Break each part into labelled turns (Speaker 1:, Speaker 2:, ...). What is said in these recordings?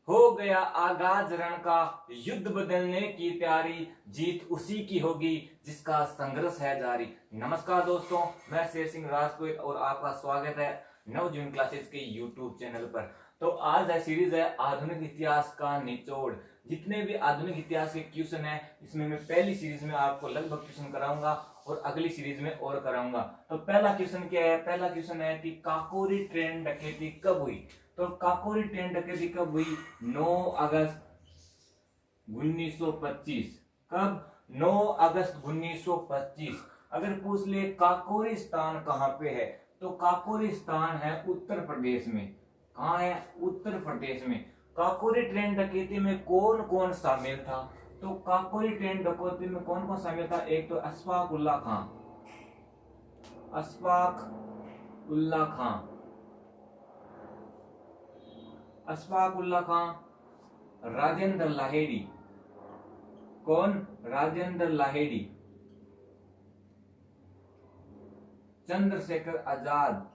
Speaker 1: हो गया आगाज रण का, युद्ध बदलने की तैयारी, जीत उसी की होगी जिसका संघर्ष है जारी। नमस्कार दोस्तों, मैं शेर सिंह राजपूत और आपका स्वागत है नवजीवन क्लासेस के यूट्यूब चैनल पर। तो आज है सीरीज है आधुनिक इतिहास का निचोड़। जितने भी आधुनिक इतिहास के क्वेश्चन है इसमें मैं पहली सीरीज में आपको लगभग क्वेश्चन कराऊंगा और अगली सीरीज में और कराऊंगा। तो पहला क्वेश्चन क्या है? पहला क्वेश्चन है कि काकोरी ट्रेन डकैती कब हुई? तो काकोरी ट्रेन डकैती कब हुई? 9 अगस्त 1925। कब? 9 अगस्त 1925। अगर पूछ ले काकोरी स्थान कहाँ पे है, तो काकोरी स्थान है उत्तर प्रदेश में। कहाँ है? उत्तर प्रदेश में। काकोरी ट्रेन डकैती में कौन कौन शामिल था? तो काकोरी ट्रेन डकैती में कौन कौन शामिल था? एक तो अशफाक उल्ला खां, अशफाक उल्ला खां, अशफाक उल्ला खां, राजेंद्र लाहेड़ी। कौन? राजेंद्र लाहेड़ी। चंद्रशेखर आजाद,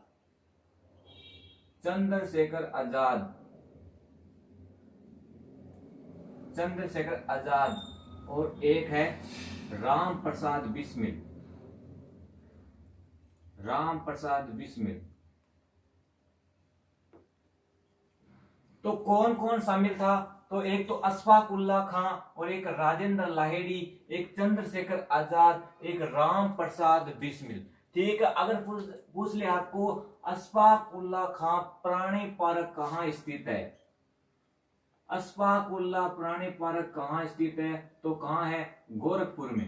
Speaker 1: चंद्रशेखर आजाद, चंद्रशेखर आजाद। और एक है राम प्रसाद बिस्मिल, राम प्रसाद बिस्मिल। तो कौन कौन शामिल था? तो एक तो अशफाक उल्ला खां और एक राजेंद्र लाहेड़ी, एक चंद्रशेखर आजाद, एक राम प्रसाद बिस्मिल। ठीक है। अगर पूछ ले आपको अशफाक उल्ला खां प्राणी पार्क कहाँ स्थित है? अशफाक उल्ला प्राणी पार्क कहाँ स्थित है? तो कहाँ है? गोरखपुर में।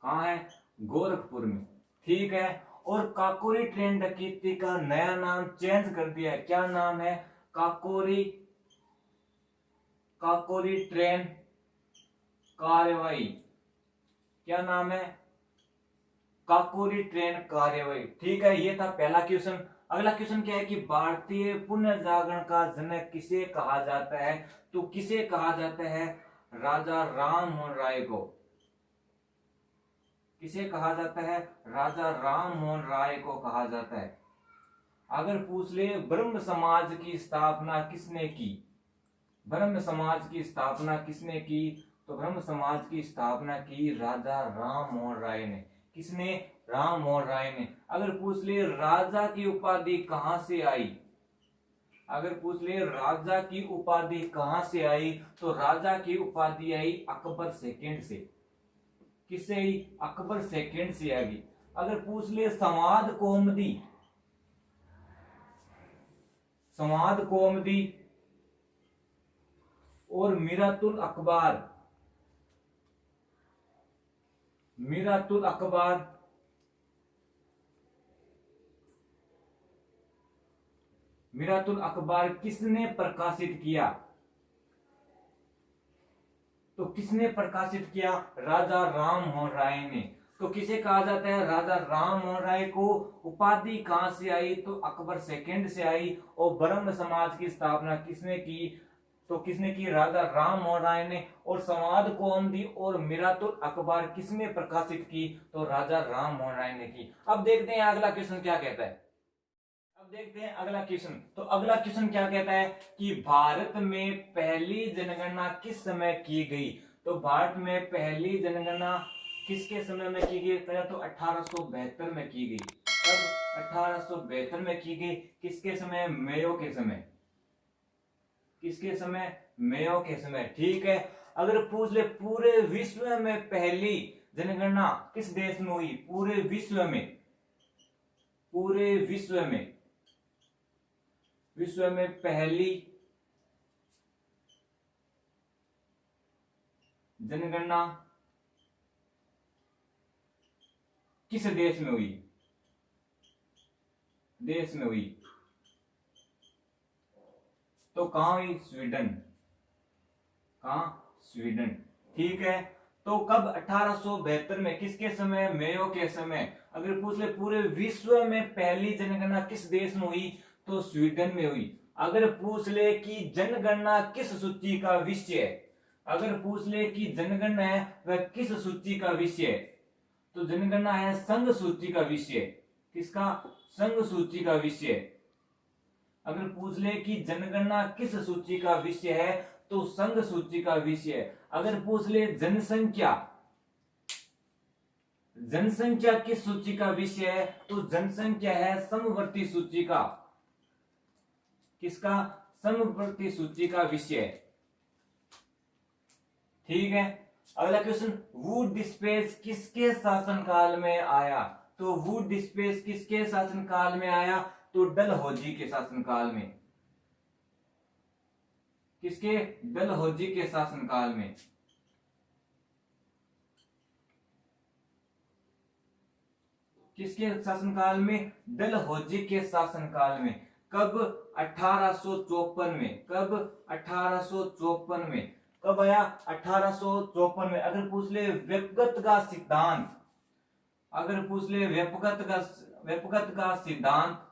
Speaker 1: कहाँ है? गोरखपुर में। ठीक है। और काकोरी ट्रेन डकैती का नया नाम चेंज कर दिया है। क्या नाम है? काकोरी, काकोरी ट्रेन कार्यवाही। क्या नाम है? काकोरी ट्रेन कार्यवाही। ठीक है, ये था पहला क्वेश्चन। अगला क्वेश्चन क्या है कि भारतीय पुनर्जागरण का जनक किसे कहा जाता है? तो किसे कहा जाता है? राजा राम मोहन राय को। किसे कहा जाता है? राजा राम मोहन राय को कहा जाता है। अगर पूछ ले ब्रह्म समाज की स्थापना किसने की? ब्रह्म समाज की स्थापना किसने की? तो ब्रह्म समाज की स्थापना की राजा राम मोहन राय ने। किसने? राम मोहन राय ने। अगर पूछ ले राजा की उपाधि कहां से आई? अगर पूछ ले राजा की उपाधि कहां से आई, तो राजा की उपाधि आई अकबर सेकंड से। किससे आई? अकबर सेकंड से आई। अगर पूछ ले संवाद कौमुदी, संवाद कौमुदी और मीरातुल अखबार, मीरातुल अखबार, मीरातुल अखबार किसने प्रकाशित किया? तो किसने प्रकाशित किया? राजा राम मोहन राय ने। तो किसे कहा जाता है? राजा राम मोहन राय को। उपाधि कहां से आई? तो अकबर सेकंड से आई। और ब्रह्म समाज की स्थापना किसने की? तो किसने की? राजा राम मोहन राय ने। और संवाद कौमुदी और मीरातुल अखबार किसने प्रकाशित की? तो राजा राम मोहन राय ने की। अब देखते हैं अगला क्वेश्चन क्या कहता है। अब देखते हैं अगला क्वेश्चन। तो अगला क्वेश्चन क्या कहता है कि भारत में पहली जनगणना किस समय की गई? तो भारत में पहली जनगणना किसके समय में की गई? तो 1872 में की गई। कब? 1872 में की गई। किसके समय? मेयो के समय। किसके समय? मेयो के समय। ठीक है। अगर पूछ ले पूरे विश्व में पहली जनगणना किस देश में हुई? पूरे विश्व में, पूरे विश्व में, विश्व में पहली जनगणना किस देश में हुई? देश में हुई। तो कहां हुई? स्वीडन। कहां? स्वीडन। ठीक है। तो कब? 1872 में। किसके समय? मेयो के समय। अगर पूछ ले पूरे विश्व में पहली जनगणना किस देश में हुई? तो स्वीडन में हुई। अगर पूछ ले कि जनगणना किस सूची का विषय है? अगर पूछ ले कि जनगणना है वह किस सूची का विषय है? तो जनगणना है संघ सूची का विषय। किसका? संघ सूची का विषय। अगर पूछ ले कि जनगणना किस सूची का विषय है तो संघ सूची का विषय है। अगर पूछ ले जनसंख्या, जनसंख्या किस सूची का विषय है तो जनसंख्या है समवर्ती सूची का, किसका, समवर्ती सूची का विषय। ठीक है। अगला क्वेश्चन, वुड डिस्पेच किसके शासनकाल में आया, तो वुड डिस्पेच किसके शासनकाल में आया तो डलहौजी के शासनकाल में, किसके, डलहौजी के शासनकाल में। किसके शासनकाल में, डलहौजी के शासनकाल में। कब, 1854 में। कब, 1854 में। कब आया, 1854 में। अगर पूछ ले व्यपगत का सिद्धांत, अगर पूछ ले व्यपगत का सिद्धांत,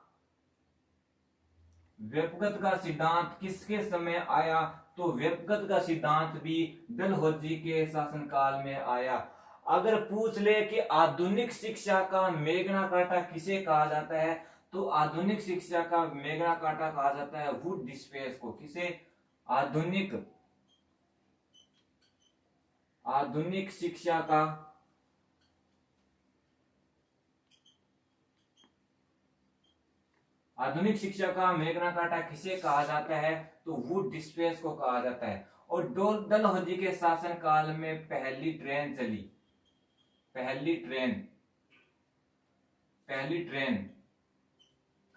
Speaker 1: व्यपगत का सिद्धांत किसके समय आया तो व्यपगत का सिद्धांत भी डलहौजी के शासनकाल में आया। अगर पूछ ले कि आधुनिक शिक्षा का मेगना काटा किसे कहा जाता है तो आधुनिक शिक्षा का मेगना काटा कहा जाता है वुड डिस्पेच को। किसे, आधुनिक, आधुनिक शिक्षा का, आधुनिक शिक्षा का मेगना काटा किसे कहा जाता है तो वुड डिस्पेच को कहा जाता है। और डलहौजी के शासन काल में पहली ट्रेन चली, पहली ट्रेन, पहली ट्रेन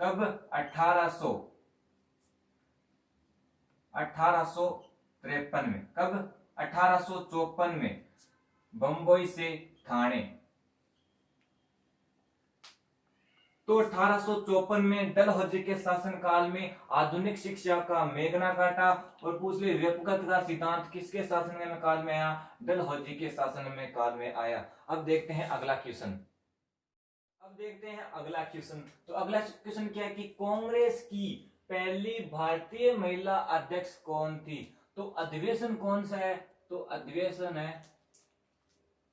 Speaker 1: कब, 1853 में। कब, 1854 में, बंबई से ठाणे। तो 1854 में डलहौजी के शासनकाल में आधुनिक शिक्षा का मेगना काटा। और पूछ ले व्यपगत का सिद्धांत किसके शासन काल में आया, डलहौजी के शासन में काल में आया। अब देखते हैं अगला क्वेश्चन, अब देखते हैं अगला क्वेश्चन। तो अगला क्वेश्चन क्या है कि कांग्रेस की पहली भारतीय महिला अध्यक्ष कौन थी, तो अधिवेशन कौन सा है तो अधिवेशन है,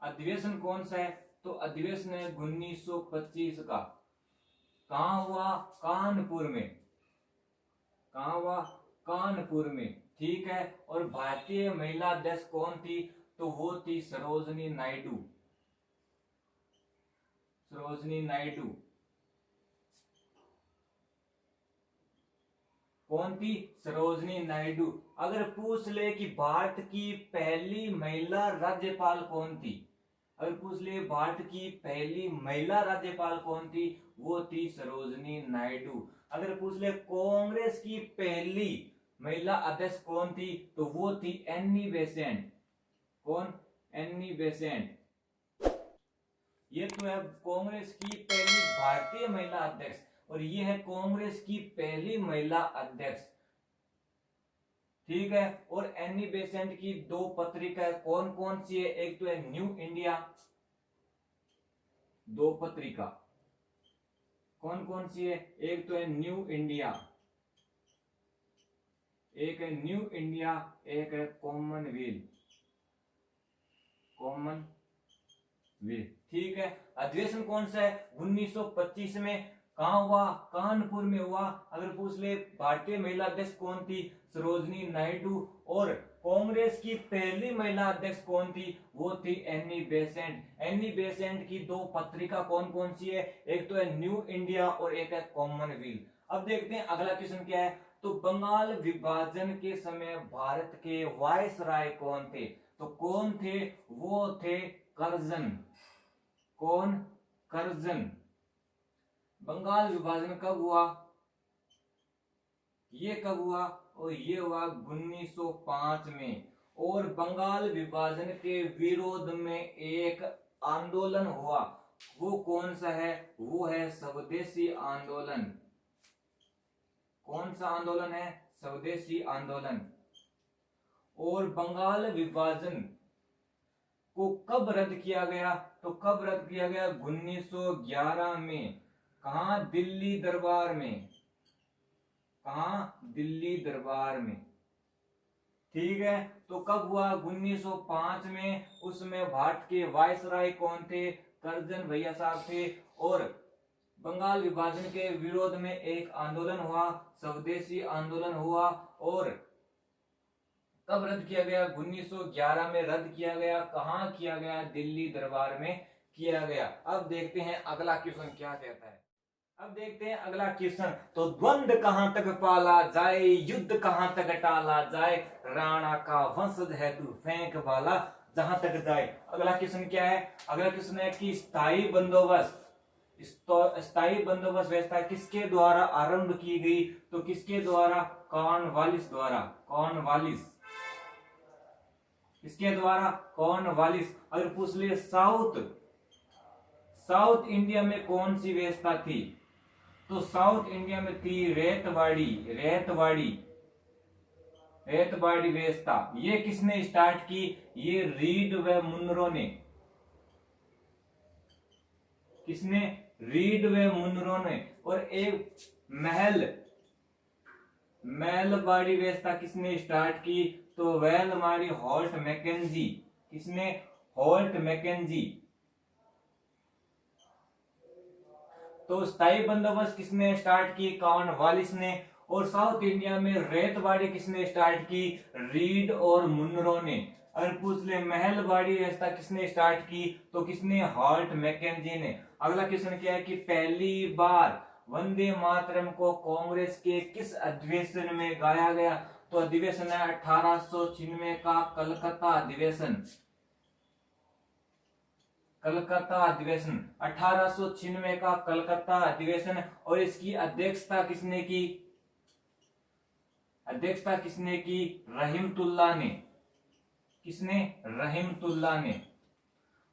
Speaker 1: अधिवेशन कौन सा है तो अधिवेशन है 1925 का। कहां हुआ, कानपुर में। कहां हुआ, कानपुर में। ठीक है। और भारतीय महिला अध्यक्ष कौन थी तो वो थी सरोजनी नायडू, सरोजनी नायडू। कौन थी, सरोजनी नायडू। अगर पूछ ले कि भारत की पहली महिला राज्यपाल कौन थी, अगर पूछ ले भारत की पहली महिला राज्यपाल कौन थी वो थी सरोजनी नायडू। अगर पूछ ले कांग्रेस की पहली महिला अध्यक्ष कौन थी तो वो थी एनी बेसेंट। कौन, एनी बेसेंट। ये तो है कांग्रेस की पहली भारतीय महिला अध्यक्ष और ये है कांग्रेस की पहली महिला अध्यक्ष। ठीक है। और एनी बेसेंट की दो पत्रिका कौन कौन सी है, एक तो है न्यू इंडिया, दो पत्रिका कौन कौन सी है, एक तो है न्यू इंडिया, एक है न्यू इंडिया, एक है कॉमनवेल्थ, कॉमनवेल्थ। ठीक है। अधिवेशन कौन सा है 1925 में। कहां हुआ, कानपुर में हुआ। अगर पूछ ले भारतीय महिला अध्यक्ष कौन थी सरोजनी नायडू। और कांग्रेस की पहली महिला अध्यक्ष कौन थी वो थी एनी बेसेंट। एनी बेसेंट की दो पत्रिका कौन कौन सी है, एक तो है न्यू इंडिया और एक है कॉमनवेल्थ। अब देखते हैं अगला क्वेश्चन क्या है। तो बंगाल विभाजन के समय भारत के वायसराय कौन थे, तो कौन थे वो थे कर्जन। कौन, कर्जन। बंगाल विभाजन कब हुआ, ये कब हुआ और ये हुआ 1905 में। और बंगाल विभाजन के विरोध में एक आंदोलन हुआ, वो कौन सा है, वो है स्वदेशी आंदोलन। कौन सा आंदोलन है, स्वदेशी आंदोलन। और बंगाल विभाजन को कब रद्द किया गया, तो कब रद्द किया गया 1911 में। कहा, दिल्ली दरबार में। कहा, दिल्ली दरबार में। ठीक है। तो कब हुआ 1905 में। उसमें भारत के वायसराय कौन थे, कर्जन भैया साहब थे। और बंगाल विभाजन के विरोध में एक आंदोलन हुआ, स्वदेशी आंदोलन हुआ। और कब रद्द किया गया? 1911 में रद्द किया गया। कहाँ किया गया? दिल्ली दरबार में किया गया। अब देखते हैं अगला क्वेश्चन क्या कहता है। अब देखते हैं अगला क्वेश्चन। तो द्वंद्व कहां तक पाला जाए, युद्ध कहां तक टाला जाए, राणा का वंशज है तू फेंक वाला जहां तक जाए। अगला क्वेश्चन क्या है? अगला क्वेश्चन है कि स्थायी बंदोबस्त व्यवस्था किसके द्वारा आरंभ की गई? तो किसके द्वारा? कॉर्नवालिस द्वारा। कॉर्नवालिस, किसके द्वारा? कॉर्नवालिस। अगर पूछ ले साउथ इंडिया में कौन सी व्यवस्था थी? तो साउथ इंडिया में थी रेतवाड़ी व्यवस्था। ये किसने स्टार्ट की? ये रीड व मुनरो ने। किसने? रीड व मुनरो ने। और एक महलबाड़ी व्यवस्था किसने स्टार्ट की? तो वेलमारी हॉल्ट मैकेंजी। किसने? Holt Mackenzie. तो स्थायी बंदोबस्त किसने स्टार्ट की? कॉर्नवालिस ने। और साउथ इंडिया में रेतवाड़ी किसने स्टार्ट की? रीड और मुनरो ने। अगर पूछ ले महलबाड़ी व्यवस्था किसने स्टार्ट की? तो किसने? हॉल्ट मैकेंजी ने। अगला क्वेश्चन क्या है कि पहली बार वंदे मातरम को कांग्रेस के किस अधिवेशन में गाया गया? तो अधिवेशन है 1896 का कलकत्ता अधिवेशन। कलकत्ता अधिवेशन 1896 का कलकत्ता अधिवेशन। और इसकी अध्यक्षता किसने की? अध्यक्षता किसने की? रहीमतुल्ला ने। किसने? रहीमतुल्ला ने।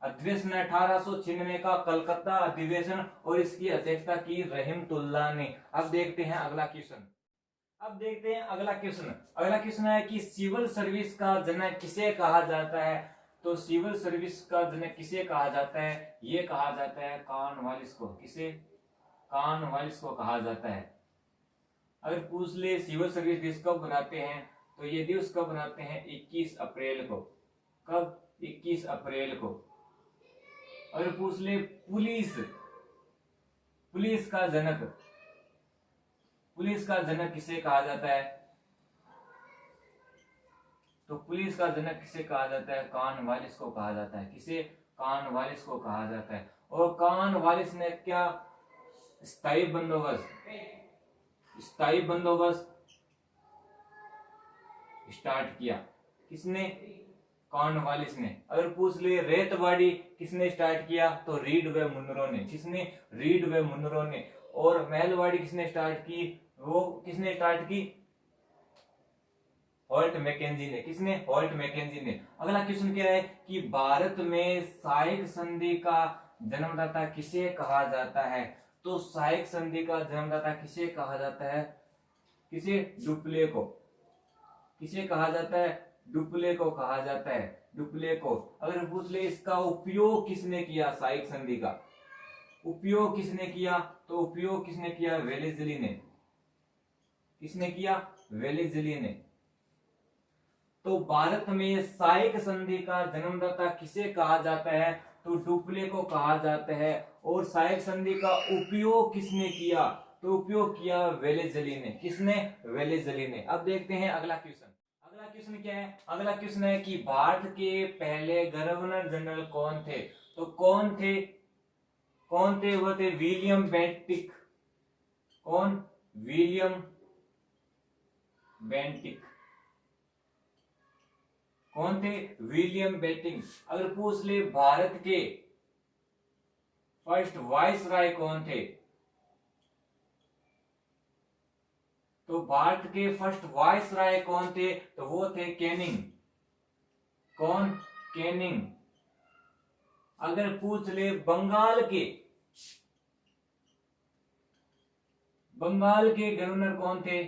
Speaker 1: अधिवेशन 1896 का कलकत्ता अधिवेशन और इसकी अध्यक्षता की रहीमतुल्ला ने। अब देखते हैं अगला क्वेश्चन। अगला क्वेश्चन है कि सिविल सर्विस का जनक किसे कहा जाता है? तो सिविल सर्विस का जनक किसे कहा जाता है? ये कहा जाता है कॉर्नवालिस को। किसे? कॉर्नवालिस को कहा जाता है। अगर पूछ ले सिविल सर्विस दिवस कब बनाते हैं? तो ये दिवस कब बनाते हैं? 21 अप्रैल को। कब? 21 अप्रैल को। अगर पूछ ले पुलिस का जनक किसे कहा जाता है? तो पुलिस का जनक किसे कहा जाता है? कॉर्नवालिस को कहा जाता है। किसे? कॉर्नवालिस को कहा जाता है। और कॉर्नवालिस ने क्या? स्थायी बंदोबस्त स्टार्ट किया। किसने? कॉर्नवालिस ने। अगर पूछ ले रेतवाड़ी किसने स्टार्ट किया? तो रीड व मुनरो ने। किसने? रीड व मुनरो ने। और महलवाड़ी किसने स्टार्ट की? वो किसने स्टार्ट की? हॉल्ट मैकेंजी ने। किसने? हॉल्ट मैकेंजी ने। अगला क्वेश्चन क्या है कि भारत में साइक संधि का जन्मदाता किसे कहा जाता है? तो साइक संधि का जन्मदाता किसे कहा जाता है? किसे? डुप्ले को। किसे कहा जाता है? डुप्ले को कहा जाता है। डुप्ले को। अगर पूछ ले इसका उपयोग किसने किया? साइक संधि का उपयोग किसने किया? तो उपयोग किसने किया? वेलेज़ली ने। किसने किया? वेलेज़ली ने। तो भारत में साइक संधि का जन्मदाता किसे कहा जाता है? तो डुप्ले को कहा जाता है। और साइक संधि का उपयोग किसने किया? तो उपयोग किया वेलेज़ली ने। किसने? वेलेज़ली ने। अब देखते हैं अगला क्वेश्चन। अगला क्वेश्चन क्या है? अगला क्वेश्चन है कि भारत के पहले गवर्नर जनरल कौन थे? तो कौन थे? वो थे विलियम बेंटिक। कौन? William Bentinck. कौन थे? William Bentinck. अगर पूछ ले भारत के फर्स्ट वाइसराय कौन थे? तो भारत के फर्स्ट वाइसराय कौन थे? तो वो थे कैनिंग। कौन? कैनिंग। अगर पूछ ले बंगाल के गवर्नर कौन थे?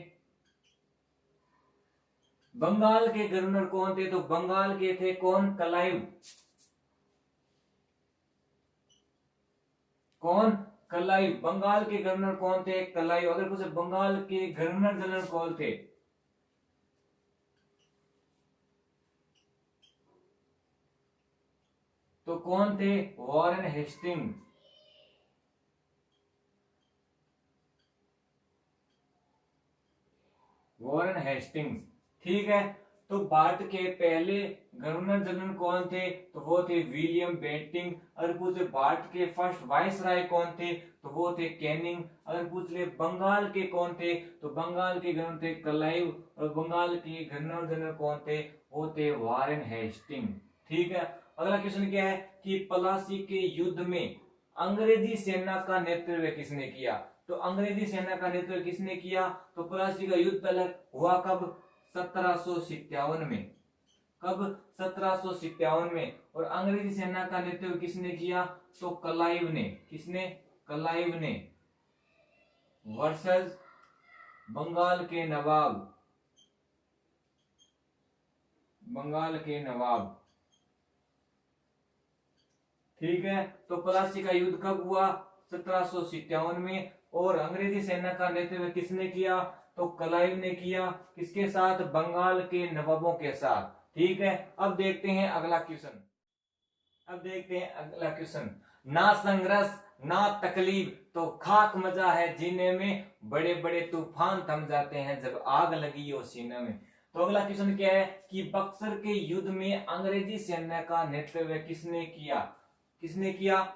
Speaker 1: बंगाल के गवर्नर कौन थे? तो बंगाल के थे कौन? क्लाइव। कौन? क्लाइव। बंगाल के गवर्नर कौन थे? क्लाइव। अगर पूछे बंगाल के गवर्नर जनरल कौन थे? तो कौन थे? Warren Hasting. Warren Hastings. ठीक है, तो भारत के पहले गवर्नर जनरल कौन थे, तो वो थे विलियम बेंटिंग। अगर पूछे भारत के फर्स्ट वाइसराय कौन थे, तो वो थे कैनिंग। अगर पूछ ले बंगाल के कौन थे, तो बंगाल के गवर्नर थे क्लाइव। और बंगाल के गवर्नर जनरल कौन थे, वो थे वॉरेन हेस्टिंग। ठीक है, अगला क्वेश्चन क्या है कि प्लासी के युद्ध में अंग्रेजी सेना का नेतृत्व किसने किया। तो अंग्रेजी सेना का नेतृत्व किसने किया, तो प्लासी का युद्ध पहले हुआ कब, 1757 में। कब, 1757 में। और अंग्रेजी सेना का नेतृत्व किसने किया, तो क्लाइव ने। किसने, क्लाइव ने। वर्सेस बंगाल के नवाब, बंगाल के नवाब। ठीक है, तो प्लासी का युद्ध कब हुआ, 1757 में। और अंग्रेजी सेना का नेतृत्व किसने किया, तो क्लाइव ने किया। किसके साथ, बंगाल के नवाबों के साथ। ठीक है, अब देखते हैं अगला क्वेश्चन। अब देखते हैं अगला क्वेश्चन। ना संघर्ष ना तकलीफ तो खाक मजा है जीने में, बड़े बड़े तूफान थम जाते हैं जब आग लगी हो सीने में। तो अगला क्वेश्चन क्या है कि बक्सर के युद्ध में अंग्रेजी सेना का नेतृत्व किसने किया। किसने किया,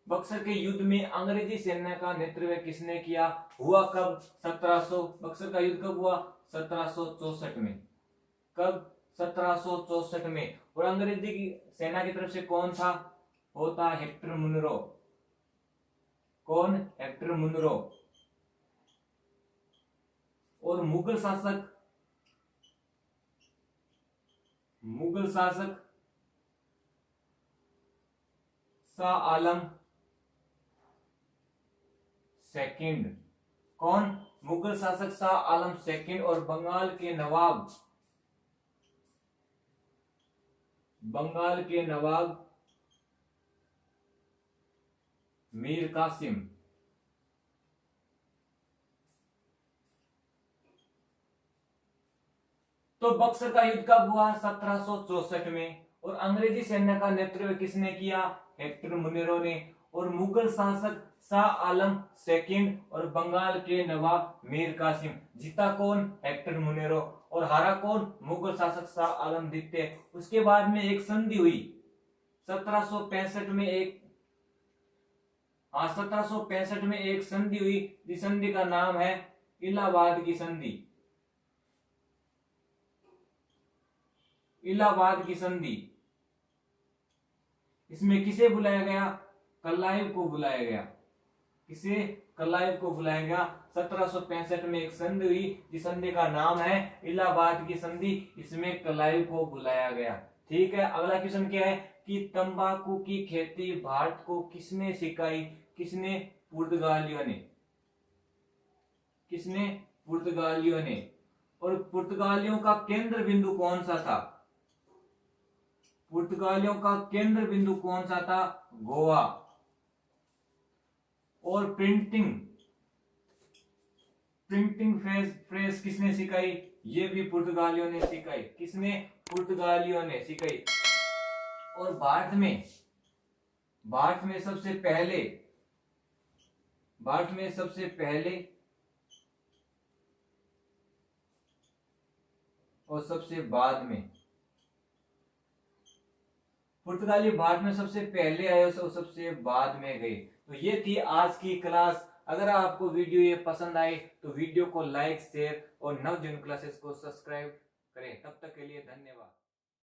Speaker 1: बक्सर के युद्ध में अंग्रेजी सेना का नेतृत्व किसने किया, हुआ कब, 1700। बक्सर का युद्ध कब हुआ, 1764 में। कब, 1764 में। और अंग्रेजी की सेना की तरफ से कौन था, होता हेक्टर मुनरो। कौन, हेक्टर मुनरो। और मुगल शासक, मुगल शासक शाह आलम सेकंड। कौन, मुगल शासक शाह आलम सेकंड। और बंगाल के नवाब, बंगाल के नवाब मीर कासिम। तो बक्सर का युद्ध कब हुआ, 1764 में। और अंग्रेजी सेना का नेतृत्व किसने किया, हेक्टर मुनेरो ने। और मुगल शासक शाह आलम सेकंड और बंगाल के नवाब मीर कासिम। जीता कौन, हेक्टर मुनेरो। और हारा कौन, मुगल शासक शाह आलम द्वितीय। उसके बाद में एक संधि हुई 1765 में। एक 1765 में एक संधि हुई, जिस संधि का नाम है इलाहाबाद की संधि। इलाहाबाद की संधि। इसमें किसे बुलाया गया, क्लाइव को बुलाया गया। किसे, क्लाइव को बुलाया गया। 1765 में एक संधि हुई, जिस संधि का नाम है इलाहाबाद की संधि। इसमें क्लाइव को बुलाया गया। ठीक है, अगला क्वेश्चन क्या है कि तंबाकू की खेती भारत को किसने सिखाई। किसने, पुर्तगालियों ने। किसने, पुर्तगालियों ने। और पुर्तगालियों का केंद्र बिंदु कौन सा था, पुर्तगालियों का केंद्र बिंदु कौन सा था, गोवा। और प्रिंटिंग, प्रिंटिंग प्रेस किसने सिखाई, ये भी पुर्तगालियों ने सिखाई। किसने, पुर्तगालियों ने सिखाई। और भारत में सबसे पहले, भारत में सबसे पहले और सबसे बाद में, पुर्तगाली भारत में सबसे पहले आए और सबसे बाद में गए। तो ये थी आज की क्लास। अगर आपको वीडियो ये पसंद आए तो वीडियो को लाइक, शेयर और नवजीवन क्लासेस को सब्सक्राइब करें। तब तक के लिए धन्यवाद।